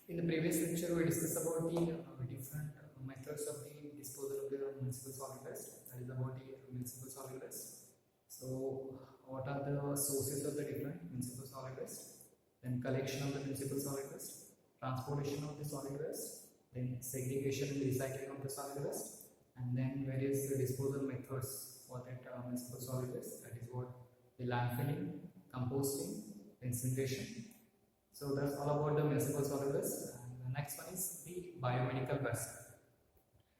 In the previous lecture, we discussed about the different methods of the disposal of the municipal solid waste. That is about the municipal solid waste. So, what are the sources of the different municipal solid waste? Then collection of the municipal solid waste, transportation of the solid waste, then segregation and recycling of the solid waste, and then various disposal methods for that municipal solid waste. That is what the landfilling, composting, incineration. So that's all about the municipal solid waste. And the next one is the biomedical waste.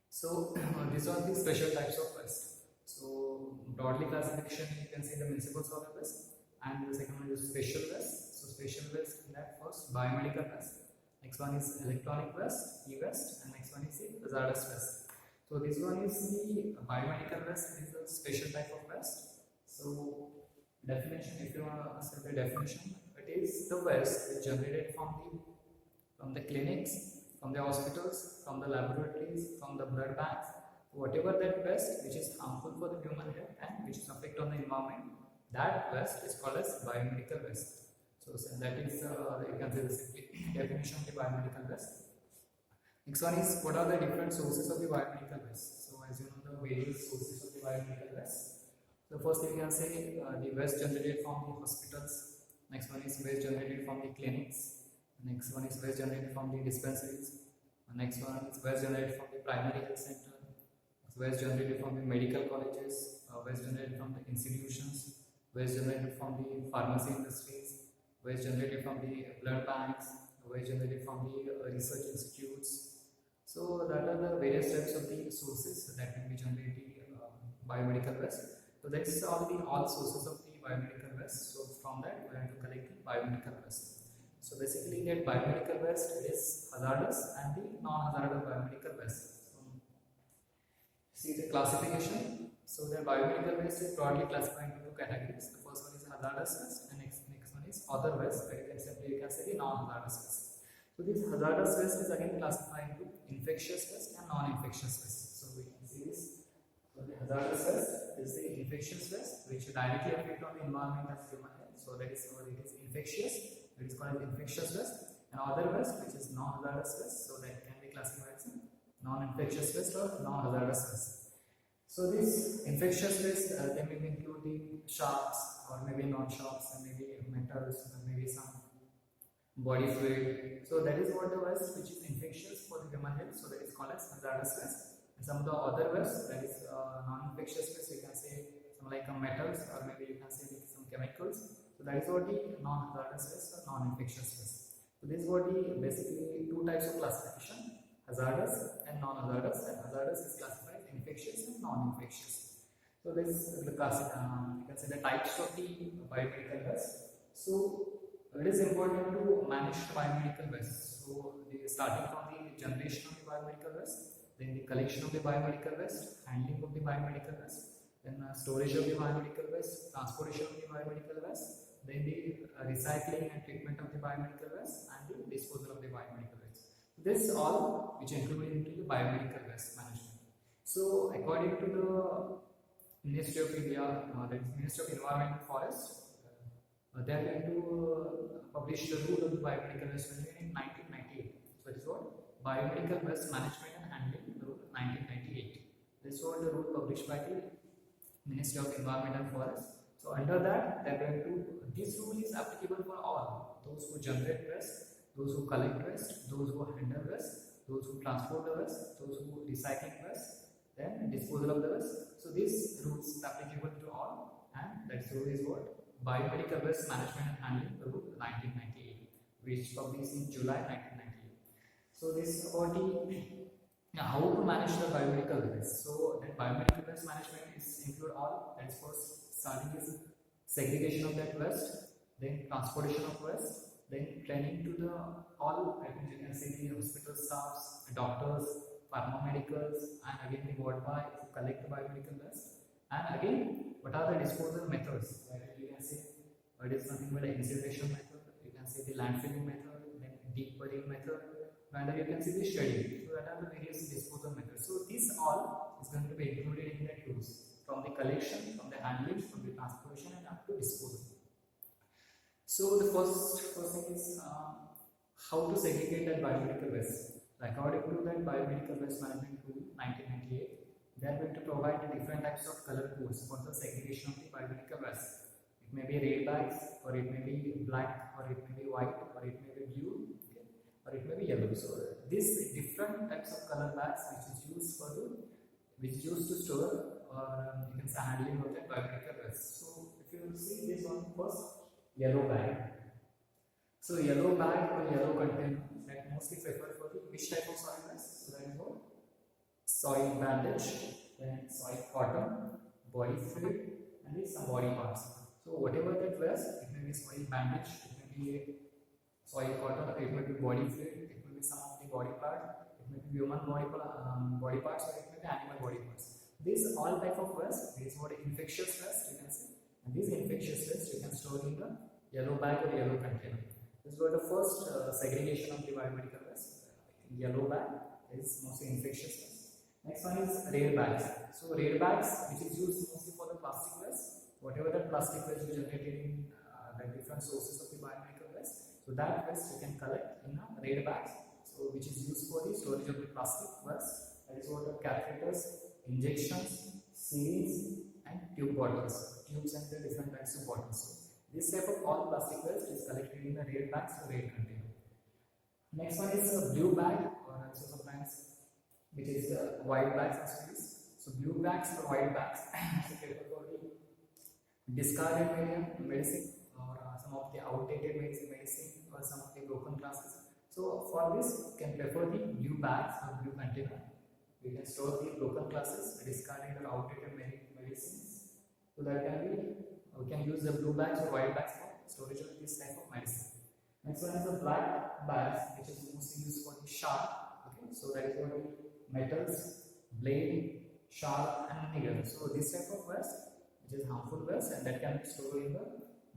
So these are the special types of waste. So broadly classification, you can see the municipal solid waste, and the second one is special waste. So special waste, in that first biomedical waste. Next one is electronic waste, e-waste, and next one is the hazardous waste. So this one is the biomedical waste. It is a special type of waste. So definition, if you want to ask the definition, it is the waste generated from the clinics, from the hospitals, from the laboratories, from the blood banks, whatever that waste which is harmful for the human health and which is affect on the environment, that waste is called as biomedical waste. So that is you can say the definition of the biomedical waste. Next one is what are the different sources of the biomedical waste. So as you know, the various sources of the biomedical waste. So first we can say the waste generated from the hospitals. Next one is waste generated from the clinics. Next one is waste generated from the dispensaries. Next one is waste generated from the primary health center. Waste generated from the medical colleges. Waste generated from the institutions. Waste generated from the pharmacy industries. Waste generated from the blood banks. Waste generated from the research institutes. So that are the various types of the sources that can be generated biomedical waste. So that's all sources of the biomedical waste. So from that we have to collect the biomedical waste. So basically that biomedical waste is hazardous and the non-hazardous biomedical waste. So see the classification. So the biomedical waste is broadly classified into two categories. The first one is hazardous waste and next one is other waste. You can say the non-hazardous waste. So this hazardous waste is again classified into infectious waste and non-infectious waste. So we can see this. So the hazardous waste is the infectious waste which directly affect on the environment and human health. So that is what it is infectious. It is called infectious waste. And other waste which is non-hazardous waste. So that can be classified as non-infectious waste or non-hazardous waste. So this infectious waste they may include the sharps or maybe non-sharps and maybe metals and maybe some body fluid. So that is what the waste which is infectious for the human health. So that is called as hazardous waste. And some of the other waste that is non-infectious waste, you can say some like metals or maybe you can say like some chemicals. So that is what the non-hazardous waste or non-infectious waste. So this is what the basically two types of classification: hazardous and non-hazardous. And hazardous is classified as infectious and non-infectious. So this is the class. You can say the types of the biomedical waste. So it is important to manage biomedical waste. So starting from the generation of the biomedical waste, then the collection of the biomedical waste, handling of the biomedical waste, then storage of the biomedical waste, transportation of the biomedical waste, then the recycling and treatment of the biomedical waste, and the disposal of the biomedical waste. This all which included into the biomedical waste management. So according to the Ministry of India, that is Ministry of Environment and Forest, they are going to publish the rule of the biomedical waste management in 1998. So it is what? Biomedical Waste Management and Handling Rule 1998. This was the rule published by the Ministry of Environment and Forest. So under that, they are going to, this rule is applicable for all: those who generate waste, those who collect waste, those who handle waste, those who transport the waste, those who recycle waste, then disposal of the waste. So this rule is applicable to all, and that rule is what? Biomedical Waste Management and Handling Rule 1998, which published in July 1998. So this is about the how to manage the biomedical waste. So that biomedical waste management is include all. That is first starting is segregation of that waste, then transportation of waste, then training to the all. You can say the hospital staffs, doctors, paramedicals, and again the ward boy to collect the biomedical waste. And again, what are the disposal methods? You can say what is nothing but an incineration method. You can say the landfilling method, then deep burying method, and you can see the shredding. So that are the various disposal methods. So this all is going to be included in that rules, from the collection, from the handling, from the transportation, and up to disposal. So the first thing is how to segregate that biomedical waste. According to that biomedical waste management rule 1998, they are going to provide different types of color codes for the segregation of the biomedical waste. It may be red bags, or it may be black, or it may be white, or it may be blue, okay, or it may be yellow. So these different types of color bags which is used to store, or you can say handling of the biomedical waste. So if you see this one first, yellow bag. So yellow bag or yellow container that mostly preferred for the which type of soil waste? So that is what? Soil bandage, then soil cotton, body fluid, and then some body parts. So whatever that waste, it may be soil bandage, it may be soil cotton, it may be body fluid, it may be some of the body parts, it may be human body parts, or it may be animal body parts. These all type of waste, this is what infectious waste you can say, and these infectious waste you can store in the yellow bag or yellow container. This was the first segregation of the biomedical waste. Yellow bag is mostly infectious waste. Next one is red bags. So red bags, which is used mostly for the plastic waste. Whatever the plastic waste you generated in the different sources of the biomedical waste, so that waste you can collect in a red bags. So which is used for the storage of the plastic waste. That is what the catheters, injections, syringes, and tube bottles, tubes and the different types of bottles. This type of all plastic waste is collected in the red bags or red container. Next one is a blue bag, or also sometimes which is the white bags as well. So blue bags or white bags for the discarded medicine, or some of the outdated medicine, or some of the broken glasses. So for this, you can prefer the blue bags or blue container. You can store the broken glasses, discarded or outdated medicines. So that can be, we can use the blue bags or white bags for storage of this type of medicine. Next one is the black bags, which is mostly used for the sharp. Okay, so that is what the metals, blade, sharp, and needle. So this type of waste, which is harmful waste, and that can be stored in the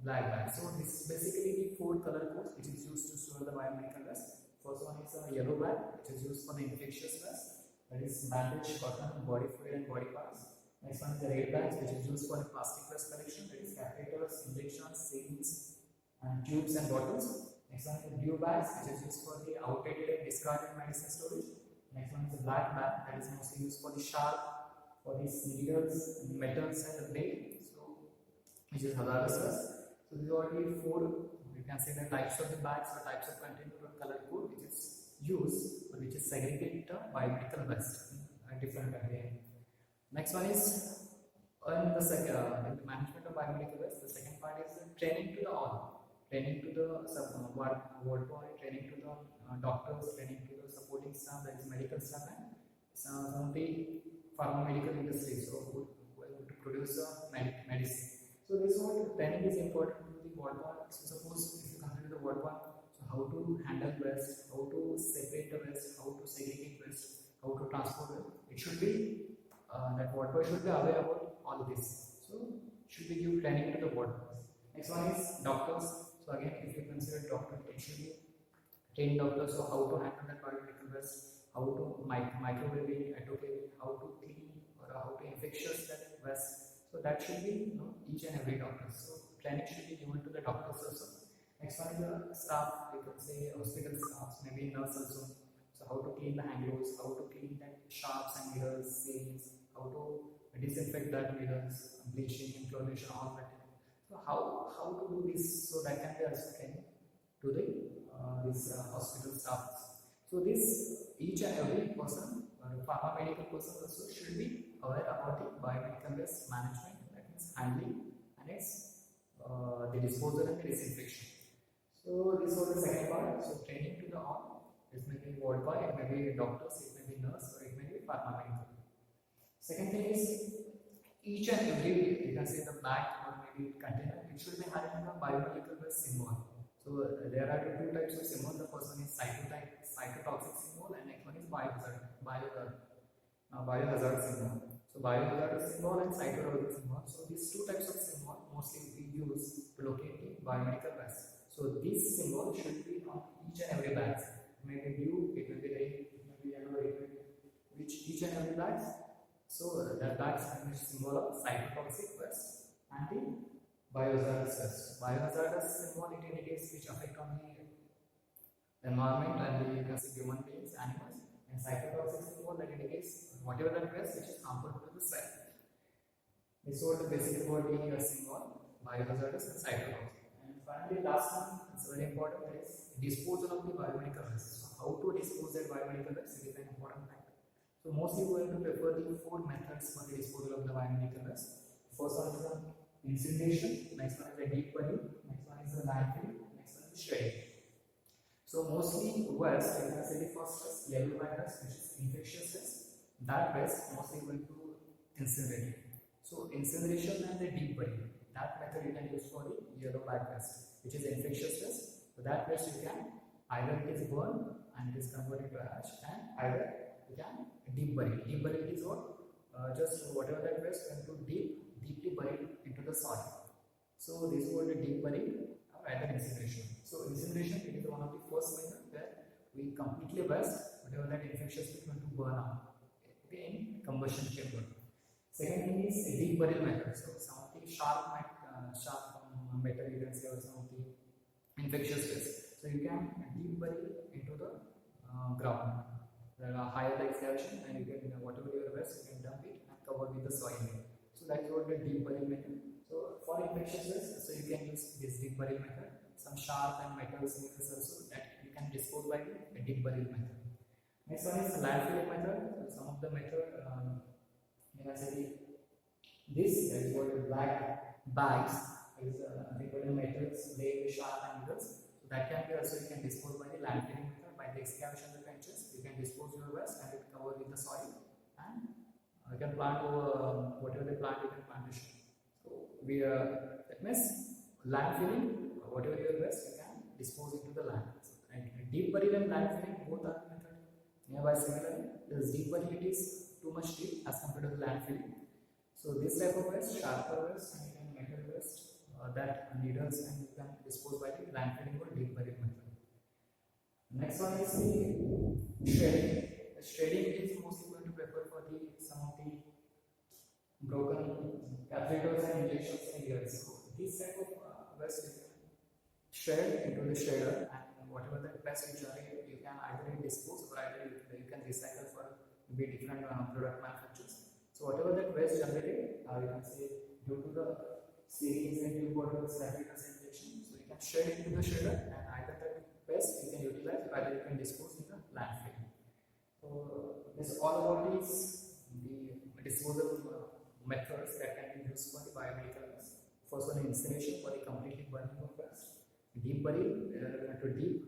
black bag. So this is basically the four color codes which is used to store the biomedical waste. First one is a yellow bag, which is used for the infectious waste. That is bandage, cotton, body fluid, and body parts. Next one is the red bags, which is used for the plastic waste collection. That is catheters, injections, syringes, and tubes and bottles. Next one is the blue bags, which is used for the outdated and discarded medicine storage. Next one is the black bag, that is mostly used for the sharp, for these needles, metals, and the blade. So, which is hazardous waste. So these are the four, you can say the types of the bags or types of container or color code which is used, or which is segregate the biomedical waste in different area. Next one is in the management of biomedical waste. The second part is the training to the all, training to the ward boy, training to the doctors, training to the supporting staff, that is medical staff, and some of the pharma medical industry, so who to produce medicine. So this whole training is important to the ward boy. So suppose if you consider the ward boy, so how to handle waste, how to separate the waste, how to segregate waste, how to transport it. It should be that ward boy should be aware about all this. So should be give training to the ward boys. Next one is doctors. So again, if you consider doctor, it should be trained doctors. So how to handle that biomedical waste, how to microwave it, autoclave it, how to clean or how to infectious that waste. So that should be each and every doctor. So training should be given to the doctors also. Next one is the staff. We could say hospital staff, maybe nurse also. So how to clean the hand gloves, how to clean that sharps and needles, seams, how to disinfect that needles, bleaching, chlorination, all that. So how to do this? So that can be also training to the this hospital staff. So this each and every person, pharma medical person also should be aware about the biomedical waste management, that means handling, and its the disposal and disinfection. So this was the second part. So training to the all. It may be ward boy, it may be doctors, it may be nurse, or it may be pharma medical. Second thing is each and every, you can say the bag or maybe container, it should be having a biomedical waste symbol. So there are two types of symbol. The first one is cytotoxic symbol, and next one is biohazard symbol. So biohazard symbol and cytotoxic symbol. So these two types of symbol mostly we use to locate the biomedical waste. So this symbol should be on each and every bag. It may be blue, it may be red, it may be yellow, it may be which each and every bag. So that bags have a symbol of cytotoxic waste and the biohazardous waste. Biohazardous symbol it indicates which affect on the environment and the you can say human beings, animals, and cytotoxic symbol that indicates whatever that waste which is harmful to the cell. This was the basic about the symbol, biohazardous and cytotoxic. And finally, last one, it's very important, that is disposal of the biomedical waste. So how to dispose that biomedical waste is an important factor. So mostly we are going to prefer the four methods for the disposal of the biomedical waste. First one is the incineration, next one is the deep burning, next one is the landfill, next one is the shredding. So mostly waste, you can say the first is yellow virus, which is infectious waste. That waste mostly going to incinerate. So incineration and the deep burning, that method you can use for the yellow bag waste, which is infectious waste. So that waste you can either it is burned and it is converted to ash, and either you can deep bury. Deep bury is what? Just whatever that waste going to deeply buried into the soil. So this is what the deep bury or either incineration. So incineration, it is one of the first methods where we completely waste whatever that infectious is going to burn out, okay, in combustion chamber. Second thing is a deep burial method. So some of the sharp metal you can say, or some of the infectious waste. So you can deep bury into the ground. There are higher the excavation, and you can whatever your waste you can dump it and cover with the soil. So that is what the deep burial method. So for infectious waste, so you can use this deep burial method. Some sharp and metal sinkers also that you can dispose by the deep burial method. Next one is landfill method. So some of the method. You can say this is what the black bags is different metals laid with sharp angles. So that can be also you can dispose by the landfilling method, by the excavation of the trenches. You can dispose your waste and it cover with the soil, and you can plant whatever the plant you can plant it. So we that means landfilling, whatever your waste you can dispose into the land. So, and deep burial and landfilling both are method nearby similar. This deep burial it is too much deep as compared to the landfilling. So this type of waste, sharper waste and even metal waste that needles and you can dispose by the landfilling or deep burial method. Next one is the shredding. The shredding is mostly going to prefer for the some of the broken catheters and injections in ears. So this type of waste you can shred into the shredder, and whatever the waste you generate, you can either dispose or either you can recycle for be different product manufacturers. So whatever that waste generated, you can say due to the series and tube bottles, catheters, injection, so you can shred it into the shredder, and either that waste you can utilize, or either you can dispose in the landfill. So this all about is the disposal methods that can be used for the biomedical waste. First one, incineration for the completely burning of waste. Deep bury, to deeply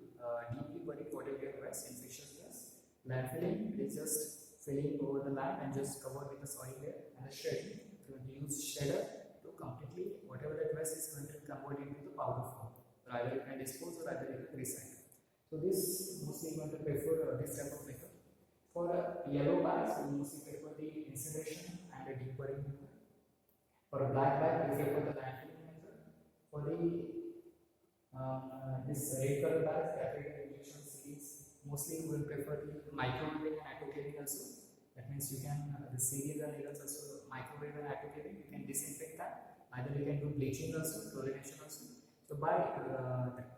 bury whatever your waste, infectious waste. Landfilling is just filling over the land and just cover with the soil layer, and the shredding, to use shredder to completely whatever that waste is going to convert into the powder form. So either you can dispose or either you can recycle. So this mostly going to prefer this type of method. For yellow bags, we mostly prefer the incineration and the deep burying method. For a black bag, we prefer the landfilling method. For the this red color bags, catheter injection series, mostly we will prefer the microwaving and autoclaving also. That means you can the series and needles also microwave and autoclaving. You can disinfect that. Either you can do bleaching also, chlorination also. So by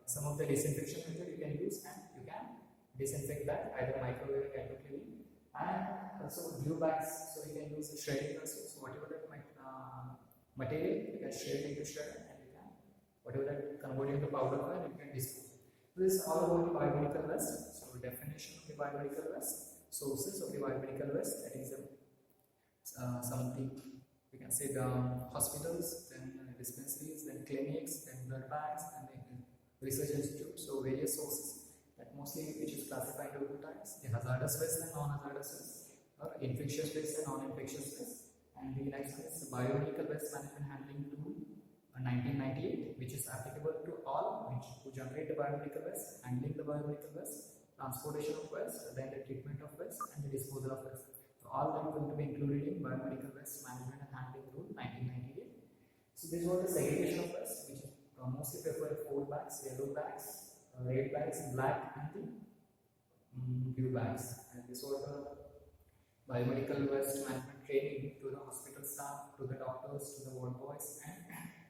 some of the disinfection method you can use, and you can disinfect that either microwave or autoclaving. And also glue bags, so you can use the shredding also. So whatever that material you can shred into shredder, and you can whatever that convert into powder form you can dispose. So this is all about the biomedical waste. So definition of the biomedical waste, sources of the biomedical waste, that is something we can say the hospitals, then dispensaries, then clinics, then blood banks, and then research institutes. So various sources that mostly which is classified into two types: the hazardous waste and non-hazardous waste, or infectious waste and non-infectious waste. And the next one is the biomedical waste management handling tool 1998, which is applicable to all who generate the biomedical waste, handling the biomedical waste, transportation of waste, then the treatment of waste, and the disposal of waste. So all them going to be included in biomedical waste management and handling rule 1998. So this was the segregation of waste, which is mostly preferred four bags: yellow bags, red bags, black, and the blue bags. And this was the biomedical waste management training to the hospital staff, to the doctors, to the ward boys, and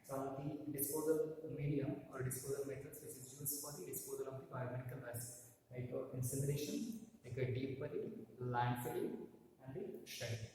some of the disposal medium or disposal methods which is used for the disposal of the biomedical waste. incineration, like a deep welling, landfilling, and the shredding.